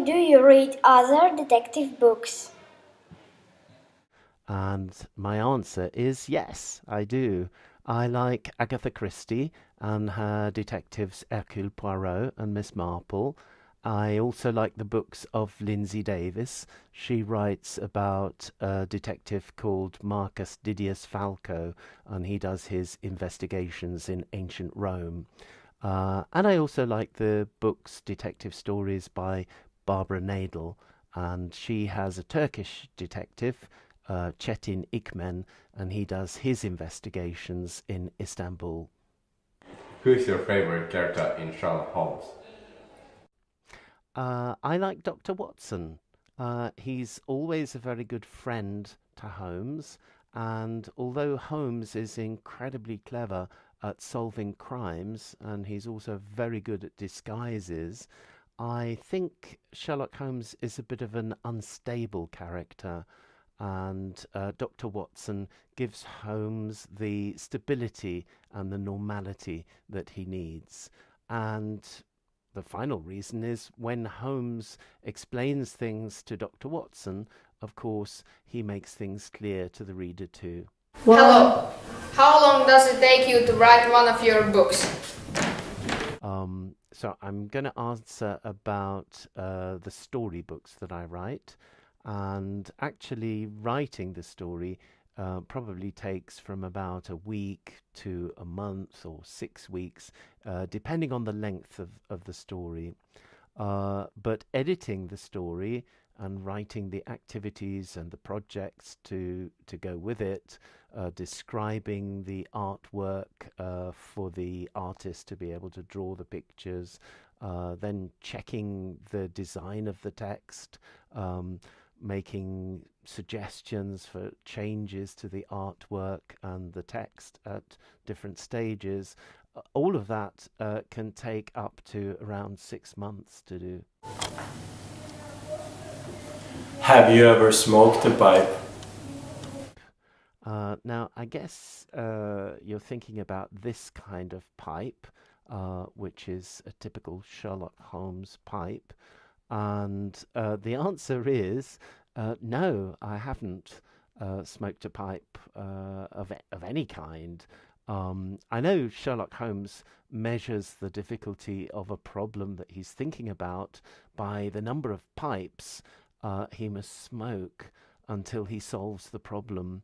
Do you read other detective books? And my answer is yes, I do. I like Agatha Christie and her detectives Hercule Poirot and Miss Marple. I also like the books of Lindsay Davis. She writes about a detective called Marcus Didius Falco, and he does his investigations in ancient Rome. And I also like the books, detective stories by Barbara Nadel, and she has a Turkish detective, Çetin Ikmen, and he does his investigations in Istanbul. Who is your favorite character in Sherlock Holmes? I like Dr. Watson. He's always a very good friend to Holmes, and although Holmes is incredibly clever at solving crimes, and he's also very good at disguises, I think Sherlock Holmes is a bit of an unstable character, and Dr. Watson gives Holmes the stability and the normality that he needs. And the final reason is when Holmes explains things to Dr. Watson, of course, he makes things clear to the reader too. Hello. How long does it take you to write one of your books? So I'm going to answer about the storybooks that I write. And actually, writing the story probably takes from about a week to a month or 6 weeks, depending on the length of the story. But editing the story and writing the activities and the projects to go with it, describing the artwork for the artist to be able to draw the pictures, then checking the design of the text, making suggestions for changes to the artwork and the text at different stages. All of that can take up to around 6 months to do. Have you ever smoked a pipe? Now, I guess you're thinking about this kind of pipe, which is a typical Sherlock Holmes pipe. And the answer is no, I haven't smoked a pipe of any kind. I know Sherlock Holmes measures the difficulty of a problem that he's thinking about by the number of pipes he must smoke until he solves the problem.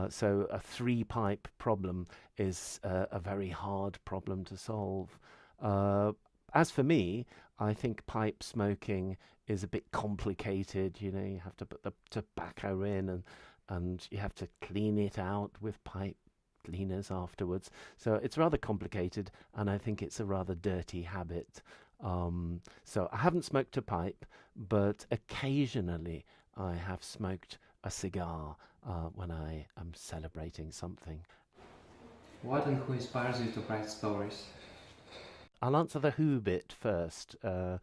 So a three-pipe problem is a very hard problem to solve. Uh, as for me, I think pipe smoking is a bit complicated. You know, you have to put the tobacco in and you have to clean it out with pipe cleaners afterwards. So it's rather complicated, and I think it's a rather dirty habit. So I haven't smoked a pipe, but occasionally I have smoked a cigar when I am celebrating something. What and who inspires you to write stories? I'll answer the who bit first. The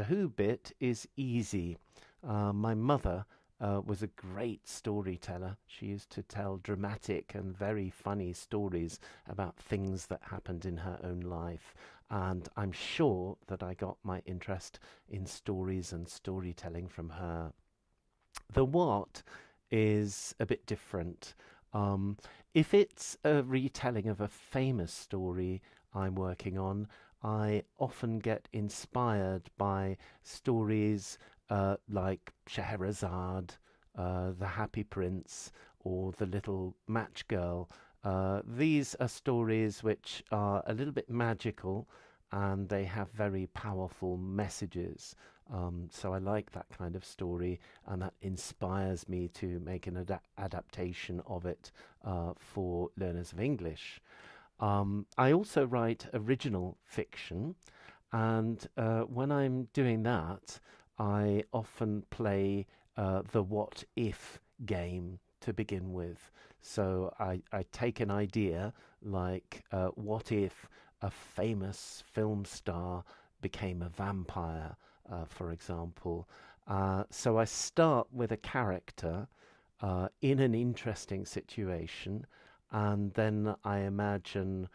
who bit is easy. My mother was a great storyteller. She used to tell dramatic and very funny stories about things that happened in her own life. And I'm sure that I got my interest in stories and storytelling from her. The what is a bit different. Um, if it's a retelling of a famous story I'm working on, I often get inspired by stories like Scheherazade, The Happy Prince, or The Little Match Girl. These are stories which are a little bit magical and they have very powerful messages. So I like that kind of story, and that inspires me to make an adaptation of it for learners of English. I also write original fiction, and when I'm doing that, I often play the what if game to begin with. So I take an idea like, what if a famous film star became a vampire, for example? So I start with a character in an interesting situation, and then I imagine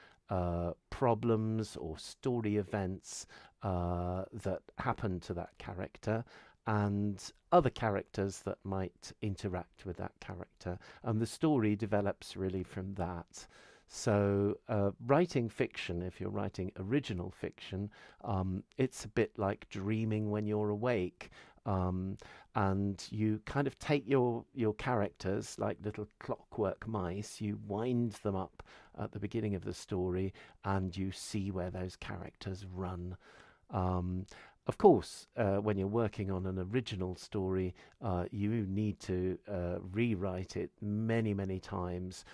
problems or story events that happen to that character and other characters that might interact with that character. And the story develops really from that. So, writing fiction, if you're writing original fiction, it's a bit like dreaming when you're awake. Um, and you kind of take your characters like little clockwork mice, you wind them up at the beginning of the story, and you see where those characters run. Um, of course, when you're working on an original story, you need to rewrite it many, many times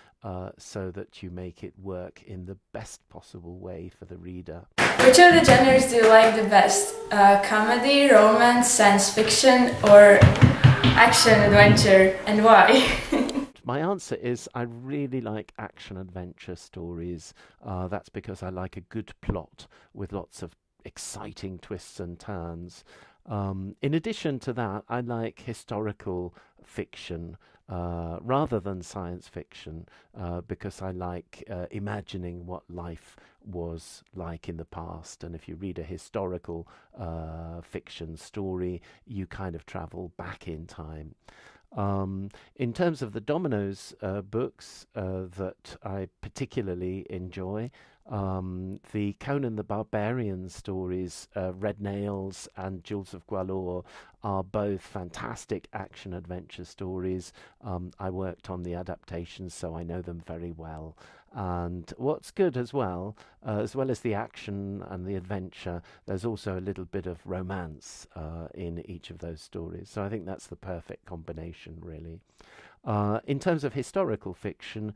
so that you make it work in the best possible way for the reader. Which of the genres do you like the best? Comedy, romance, science fiction, or action adventure, and why? My answer is I really like action adventure stories. That's because I like a good plot with lots of exciting twists and turns. In addition to that, I like historical fiction rather than science fiction because I like imagining what life was like in the past. And if you read a historical fiction story, you kind of travel back in time. In terms of the Dominoes books that I particularly enjoy, the Conan the Barbarian stories, Red Nails and Jewels of Gwalor, are both fantastic action adventure stories. I worked on the adaptations, so I know them very well. And what's good as well as the action and the adventure, there's also a little bit of romance in each of those stories. So I think that's the perfect combination, really. In terms of historical fiction,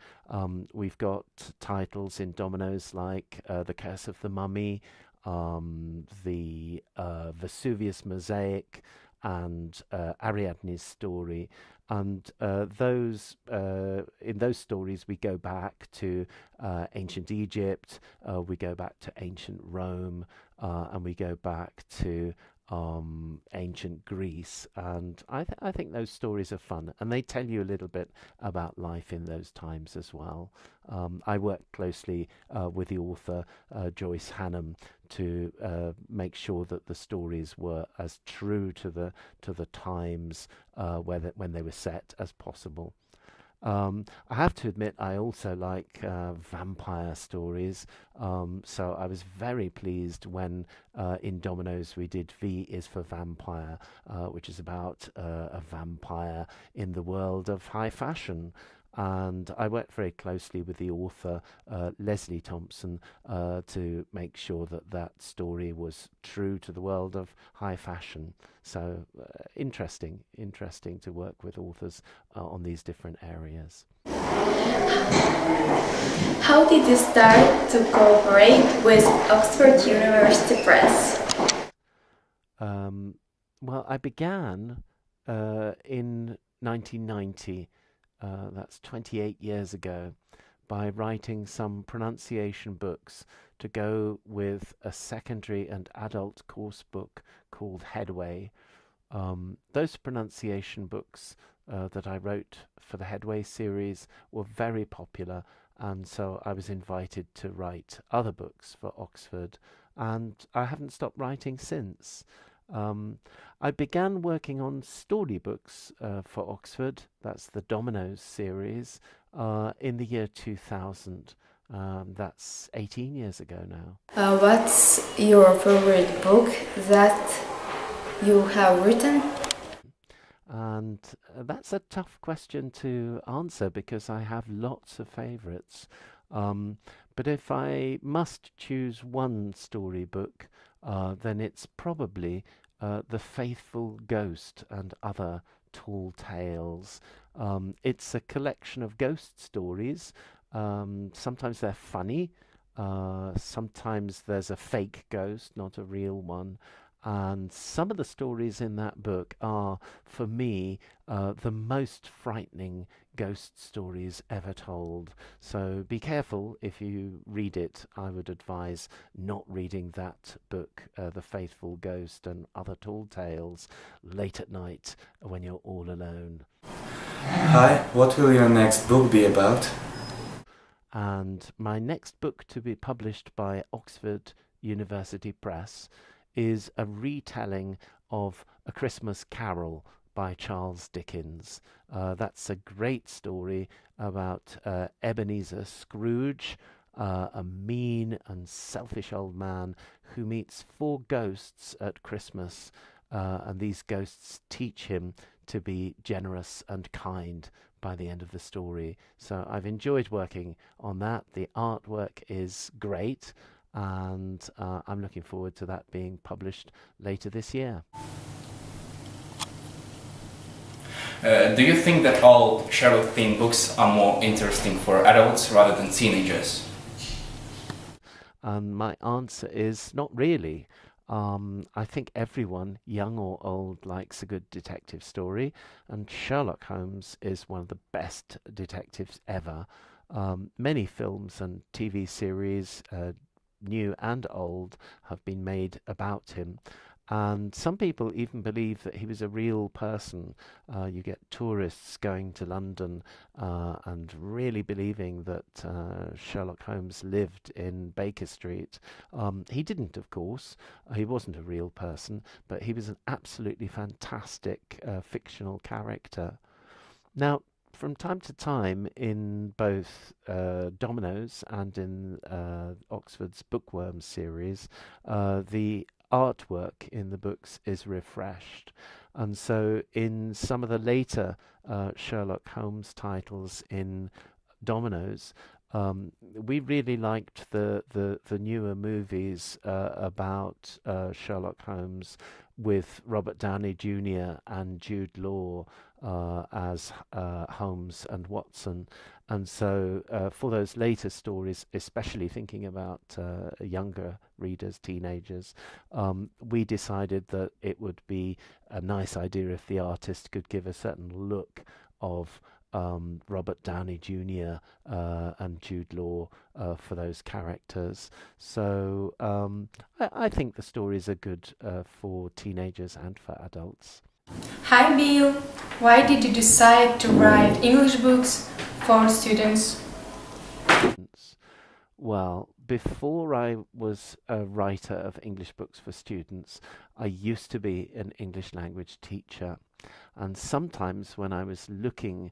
we've got titles in Dominoes like The Curse of the Mummy, the Vesuvius Mosaic, and Ariadne's Story. And in those stories, we go back to ancient Egypt, we go back to ancient Rome, and we go back to ancient Greece. And I think those stories are fun, and they tell you a little bit about life in those times as well. I worked closely with the author Joyce Hannam to make sure that the stories were as true to the times when they were set as possible. I have to admit, I also like vampire stories. So I was very pleased when in Dominoes we did V is for Vampire, which is about a vampire in the world of high fashion. And I worked very closely with the author, Leslie Thompson, to make sure that that story was true to the world of high fashion. So interesting to work with authors on these different areas. How did you start to cooperate with Oxford University Press? Well, I began in 1990. That's 28 years ago, by writing some pronunciation books to go with a secondary and adult course book called Headway. Those pronunciation books that I wrote for the Headway series were very popular, and so I was invited to write other books for Oxford, and I haven't stopped writing since. I began working on storybooks for Oxford, that's the Dominoes series, in the year 2000. That's 18 years ago now. What's your favorite book that you have written? And that's a tough question to answer because I have lots of favorites. But if I must choose one storybook, then it's probably The Faithful Ghost and Other Tall Tales. It's a collection of ghost stories. Sometimes they're funny. Sometimes there's a fake ghost, not a real one. And some of the stories in that book are, for me, the most frightening ghost stories ever told. So be careful if you read it. I would advise not reading that book, The Faithful Ghost and Other Tall Tales, late at night when you're all alone. Hi, what will your next book be about? And my next book to be published by Oxford University Press is a retelling of A Christmas Carol by Charles Dickens. That's a great story about Ebenezer Scrooge, a mean and selfish old man who meets four ghosts at Christmas, and these ghosts teach him to be generous and kind by the end of the story. So I've enjoyed working on that. The artwork is great, and I'm looking forward to that being published later this year. Do you think that all Sherlock-themed books are more interesting for adults rather than teenagers? And my answer is not really. I think everyone, young or old, likes a good detective story, and Sherlock Holmes is one of the best detectives ever. Many films and TV series, new and old, have been made about him. And some people even believe that he was a real person. You get tourists going to London and really believing that Sherlock Holmes lived in Baker Street. He didn't, of course. He wasn't a real person, but he was an absolutely fantastic fictional character. Now, from time to time, in both Dominoes and in Oxford's Bookworm series, the artwork in the books is refreshed. And so in some of the later Sherlock Holmes titles in Dominoes, we really liked the newer movies about Sherlock Holmes with Robert Downey Jr. and Jude Law as Holmes and Watson. And so for those later stories, especially thinking about younger readers, teenagers, we decided that it would be a nice idea if the artist could give a certain look of Robert Downey Jr. And Jude Law for those characters. So I think the stories are good for teenagers and for adults. Hi Bill, why did you decide to write English books for students? Well, before I was a writer of English books for students, I used to be an English language teacher. And sometimes when I was looking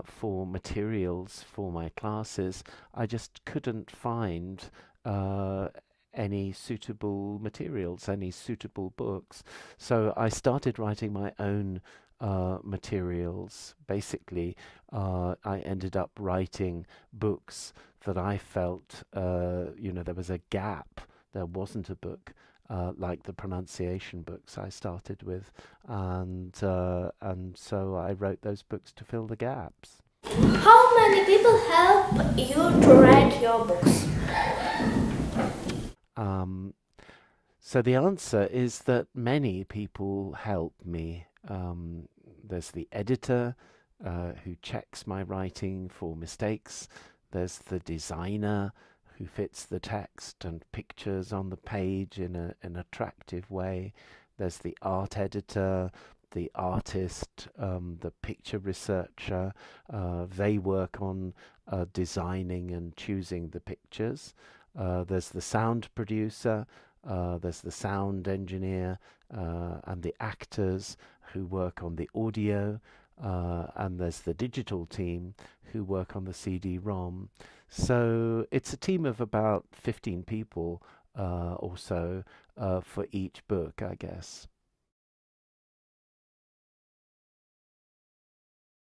for materials for my classes, I just couldn't find any suitable materials, any suitable books. So I started writing my own materials. Basically, I ended up writing books that I felt, there was a gap. There wasn't a book like the pronunciation books I started with, and so I wrote those books to fill the gaps. How many people help you to write your books? So the answer is that many people help me. There's the editor who checks my writing for mistakes. There's the designer who fits the text and pictures on the page in an attractive way. There's the art editor, the artist, the picture researcher. They work on designing and choosing the pictures. There's the sound producer, there's the sound engineer, and the actors who work on the audio, and there's the digital team who work on the CD-ROM. So it's a team of about 15 people or so for each book, I guess.